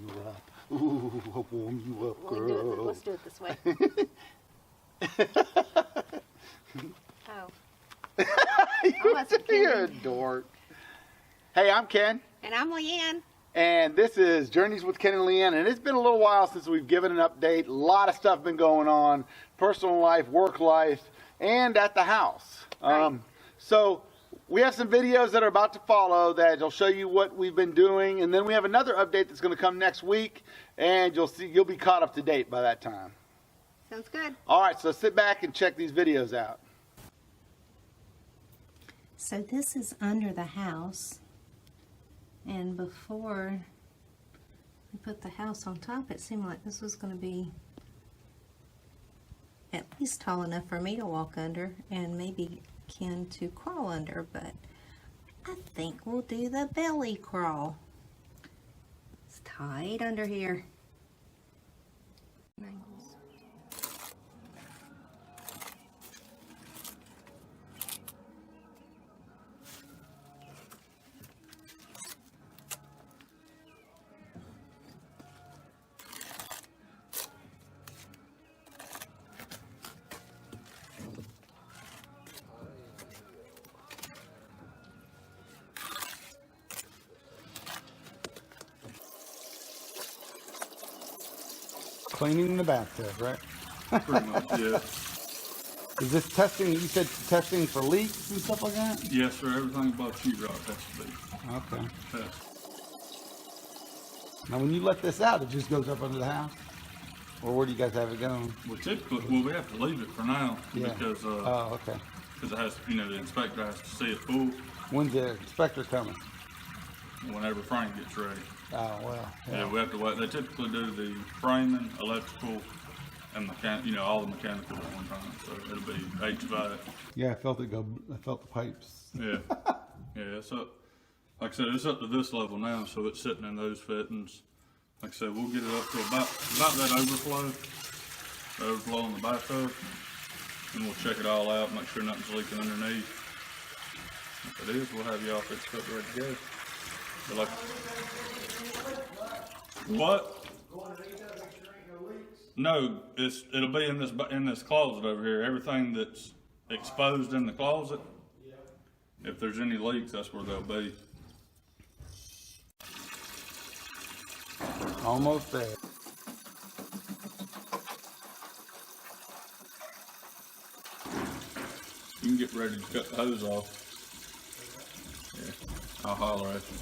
you up. Ooh, I'll warm you up, girl. Let's do it this way. Oh. You're a dork. Hey, I'm Ken. And I'm Leanne. And this is Journeys with Ken and Leanne. And it's been a little while since we've given an update. A lot of stuff been going on. Personal life, work life, and at the house. Right. So we have some videos that are about to follow that will show you what we've been doing. And then we have another update that's going to come next week. And you'll be caught up to date by that time. Sounds good. All right, so sit back and check these videos out. So this is under the house, and before we put the house on top, it seemed like this was going to be at least tall enough for me to walk under and maybe Ken to crawl under, but I think we'll do the belly crawl. It's tight under here. Angles. Cleaning the bathtub, right? Pretty much, yeah. Is this testing, you said testing for leaks and stuff like that? Yes, sir. Everything about sheetrock has to be Okay. tested. Now when you let this out, it just goes up under the house? Or where do you guys have it going? Well, typically, we have to leave it for now because Oh, okay. it has, the inspector has to see it full When's the inspector coming? whenever Frank gets ready. Oh, well. Yeah, we have to wait. They typically do the framing, electrical, and all the mechanical at one time. So it'll be HVAC. Yeah, I felt it go, I felt the pipes. Yeah. Yeah, so like I said, it's up to this level now, so it's sitting in those fittings. Like I said, we'll get it up to about that overflow in the bathtub, and we'll check it all out, make sure nothing's leaking underneath. If it is, we'll have you all fixed up, ready to go. But like, what? No, it'll be in this closet over here. Everything that's exposed in the closet, if there's any leaks, that's where they'll be. Almost there. You can get ready to cut the hose off. Yeah, I'll holler at you.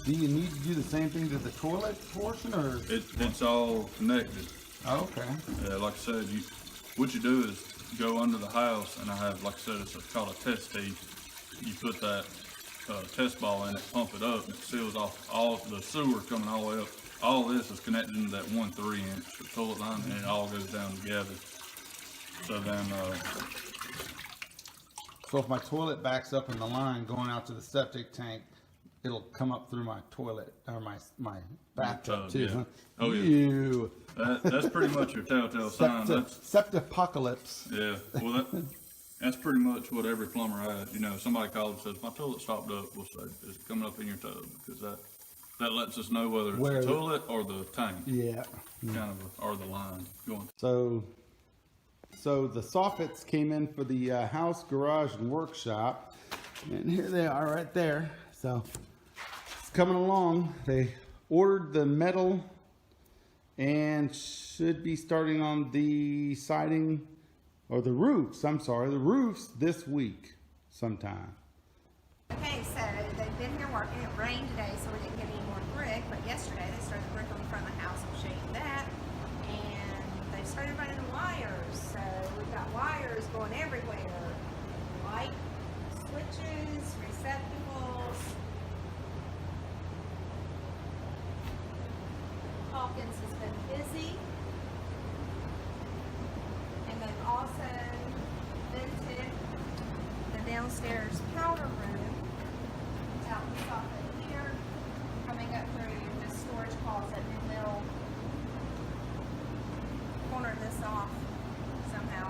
Do you need to do the same thing to the toilet portion, or? It's all connected. Oh, okay. Yeah, like I said, what you do is go under the house, and I have, like I said, it's called a test tee. You put that test ball in it, pump it up, and it seals off all the sewer coming all the way up. All this is connected into that 1 3-inch toilet line, and it all goes down together. So then, So if my toilet backs up in the line going out to the septic tank, it'll come up through my toilet, or my bathtub too, yeah. huh? Oh, yeah. Ew. that's pretty much your telltale sign. Septipocalypse. Yeah, well, that's pretty much what every plumber has. Somebody calls and says, my toilet stopped up, we'll say, it's coming up in your tub, because that lets us know whether it's the toilet or the tank. Yeah. Or the line going. So the soffits came in for the house, garage, and workshop, and here they are right there. So it's coming along. They ordered the metal and should be starting on the siding, or the roofs, I'm sorry, the roofs this week sometime. Okay, so they've been here working. It rained today, so we didn't get any more brick, but yesterday they started the brick on the front of the house. I'll show you that. And they started running the wires. So we've got wires going everywhere. Light switches, receptacles. Hawkins has been busy. And they've also vented the downstairs powder room out the soffit here, coming up through this storage closet, and they'll corner this off somehow.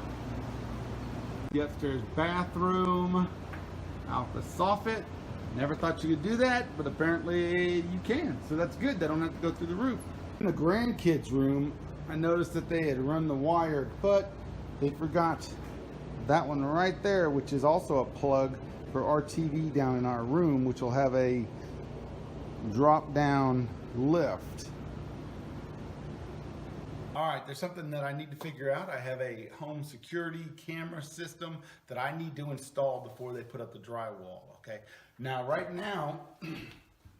The upstairs bathroom, out the soffit, Never thought you could do that, but apparently you can. So that's good. They don't have to go through the roof. In the grandkids' room, I noticed that they had run the wire, but they forgot that one right there, which is also a plug for our TV down in our room, which will have a drop-down lift. All right, there's something that I need to figure out. I have a home security camera system that I need to install before they put up the drywall, okay? Now, right now,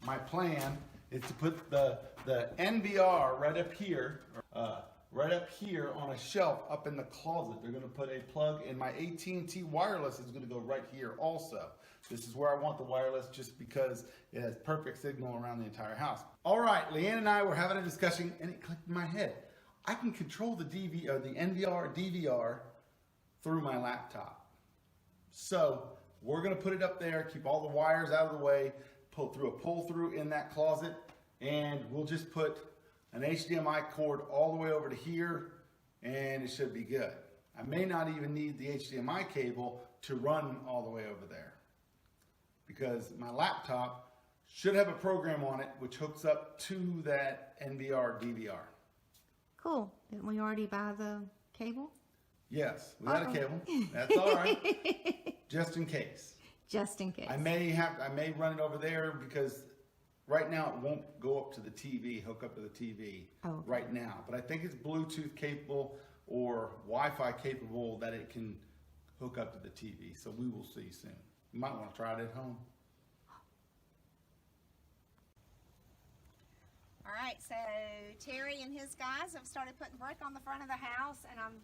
my plan is to put the NVR right up here on a shelf up in the closet. They're gonna put a plug, and my AT&T wireless is gonna go right here also. This is where I want the wireless just because it has perfect signal around the entire house. All right, Leanne and I were having a discussion and it clicked in my head. I can control the NVR, DVR through my laptop. So we're gonna put it up there, keep all the wires out of the way, pull through in that closet, and we'll just put an HDMI cord all the way over to here, and it should be good. I may not even need the HDMI cable to run all the way over there, because my laptop should have a program on it which hooks up to that NVR, DVR. Cool. Didn't we already buy the cable? Yes, we got a cable. That's all right. Just in case. Just in case. I may run it over there because right now it won't go up to the TV, hook up to the TV right now. But I think it's Bluetooth capable or Wi-Fi capable that it can hook up to the TV. So we will see soon. You might want to try it at home. All right, so Terry and his guys have started putting brick on the front of the house, and I'm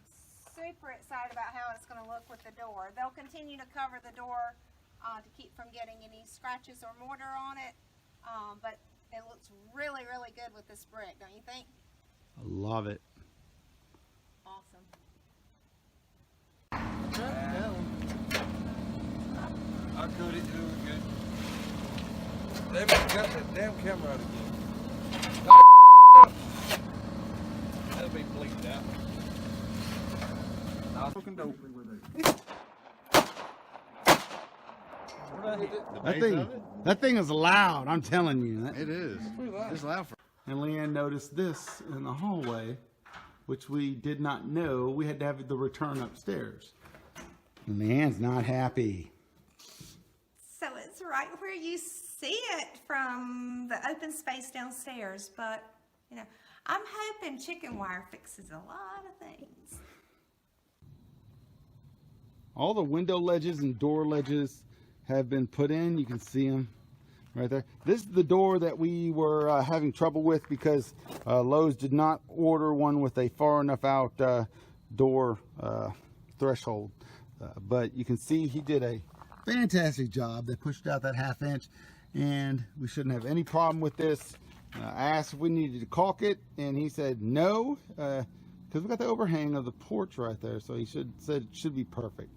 super excited about how it's going to look with the door. They'll continue to cover the door to keep from getting any scratches or mortar on it, but it looks really, really good with this brick, don't you think? I love it. Awesome. I cut it, it was good. They got that damn camera out again. That'll be bleeped out. I was fucking dope. That thing is loud. I'm telling you. It is. It's loud for. And Leanne noticed this in the hallway, which we did not know. We had to have the return upstairs. And Leanne's not happy. So it's right where you see it from the open space downstairs, but you know, I'm hoping chicken wire fixes a lot of things. All the window ledges and door ledges have been put in. You can see them right there. This is the door that we were having trouble with because Lowe's did not order one with a far enough out door threshold. But you can see he did a fantastic job. They pushed out that 1/2 inch, and we shouldn't have any problem with this. I asked if we needed to caulk it, and he said no, because we got the overhang of the porch right there, so he said it should be perfect.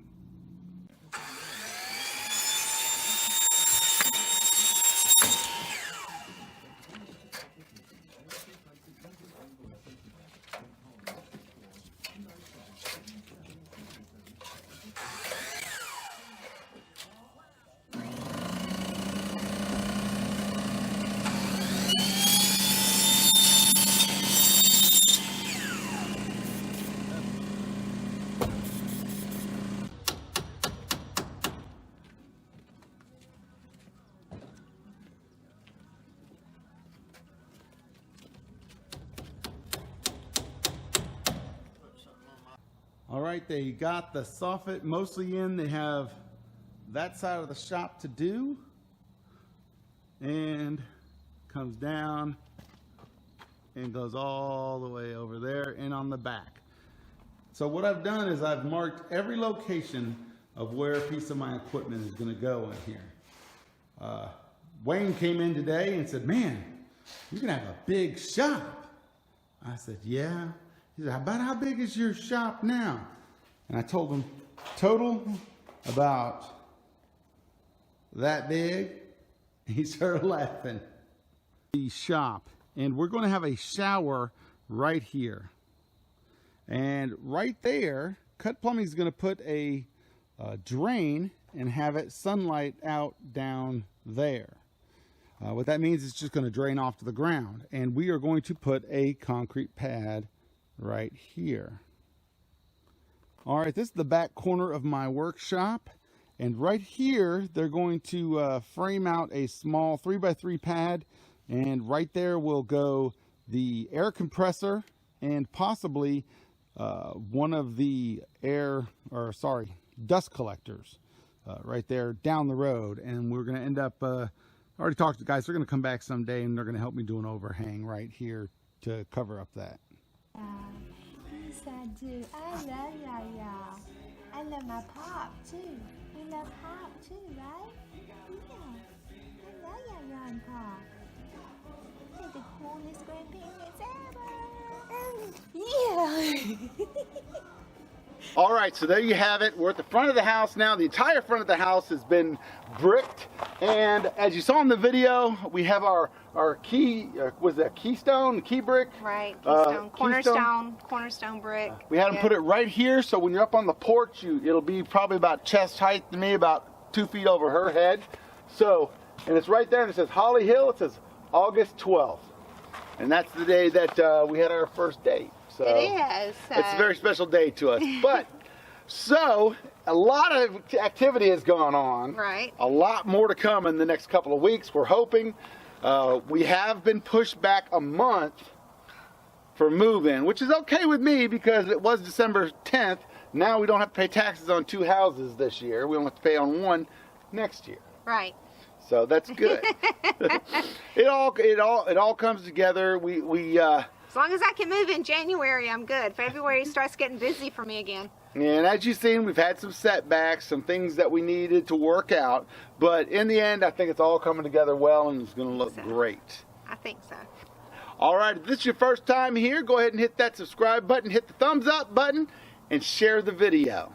All right, they got the soffit mostly in. They have that side of the shop to do, and comes down and goes all the way over there and on the back. So what I've done is I've marked every location of where a piece of my equipment is going to go in here. Wayne came in today and said, "Man, you're going to have a big shop." I said, "Yeah." He said, "About how big is your shop now?" And I told him, total about that big. He started laughing. The shop, and we're going to have a shower right here. And right there, Cut Plumbing is going to put a drain and have it sunlight out down there. What that means is it's just going to drain off to the ground. And we are going to put a concrete pad right here. All right, this is the back corner of my workshop. And right here, they're going to frame out a small 3x3 pad. And right there will go the air compressor and possibly one of the dust collectors right there down the road. And we're going to end up, I already talked to the guys, they're going to come back someday and they're going to help me do an overhang right here to cover up that. Yes, I do. I love y'all. I love my pop too. You love pop too, right? Yeah. I love y'all and pop. They're the coolest grandparents ever. Yeah. All right, so there you have it. We're at the front of the house now. The entire front of the house has been bricked. And as you saw in the video, we have our key, was that keystone, key brick? Right, cornerstone brick. We had them put it right here, so when you're up on the porch, it'll be probably about chest height to me, about 2 feet over her head. So, and it's right there, and it says Holly Hill. It says August 12th. And that's the day that we had our first date. So It is. it's a very special day to us. But, so, a lot of activity has gone on. Right. A lot more to come in the next couple of weeks, we're hoping. We have been pushed back a month for move-in, which is okay with me because it was December 10th. Now we don't have to pay taxes on 2 houses this year. We don't have to pay on 1 next year. Right. So that's good. It all comes together. As long as I can move in January, I'm good. February starts getting busy for me again. And as you've seen, we've had some setbacks, some things that we needed to work out. But in the end, I think it's all coming together well and it's going to look great. I think so. All right, if this is your first time here, go ahead and hit that subscribe button, hit the thumbs up button, and share the video.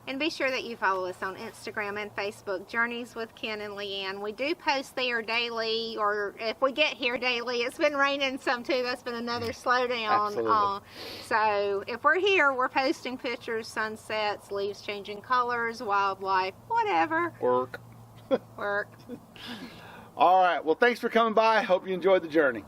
And be sure that you follow us on Instagram and Facebook, Journeys with Ken and Leanne. We do post there daily, or if we get here daily. It's been raining some too. That's been another slowdown. Absolutely. So if we're here, we're posting pictures, sunsets, leaves changing colors, wildlife, whatever. Work. Work. All right, well, thanks for coming by. Hope you enjoyed the journey.